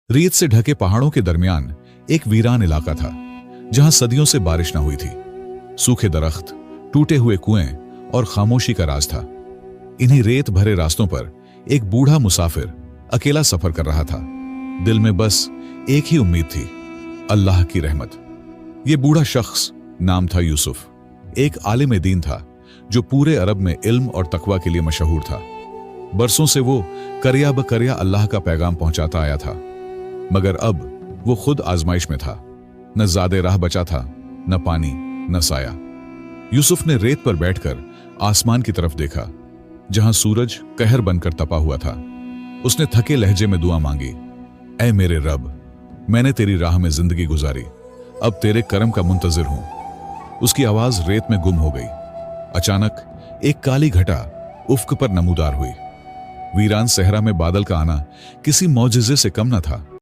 रेत से ढके पहाड़ों के दरमियान एक वीरान इलाका था, जहां सदियों से बारिश न हुई थी। सूखे दरख्त, टूटे हुए कुएं और खामोशी का राज था। इन्हीं रेत भरे रास्तों पर एक बूढ़ा मुसाफिर अकेला सफर कर रहा था। दिल में बस एक ही उम्मीद थी, अल्लाह की रहमत। यह बूढ़ा शख्स नाम था यूसुफ। एक आलिम दीन था जो पूरे अरब में इल्म और तकवा के लिए मशहूर था। बरसों से वो करिया ब करिया अल्लाह का पैगाम पहुंचाता आया था, मगर अब वो खुद आजमाइश में था। न ज़्यादा राह बचा था, न पानी, न साया। यूसुफ ने रेत पर बैठकर आसमान की तरफ देखा, जहां सूरज कहर बनकर तपा हुआ था। उसने थके लहजे में दुआ मांगी, ऐ मेरे रब, मैंने तेरी राह में जिंदगी गुजारी, अब तेरे करम का मुंतजिर हूं। उसकी आवाज रेत में गुम हो गई। अचानक एक काली घटा उफ्क पर नमूदार हुई। वीरान सहरा में बादल का आना किसी मौजिजे से कम न था।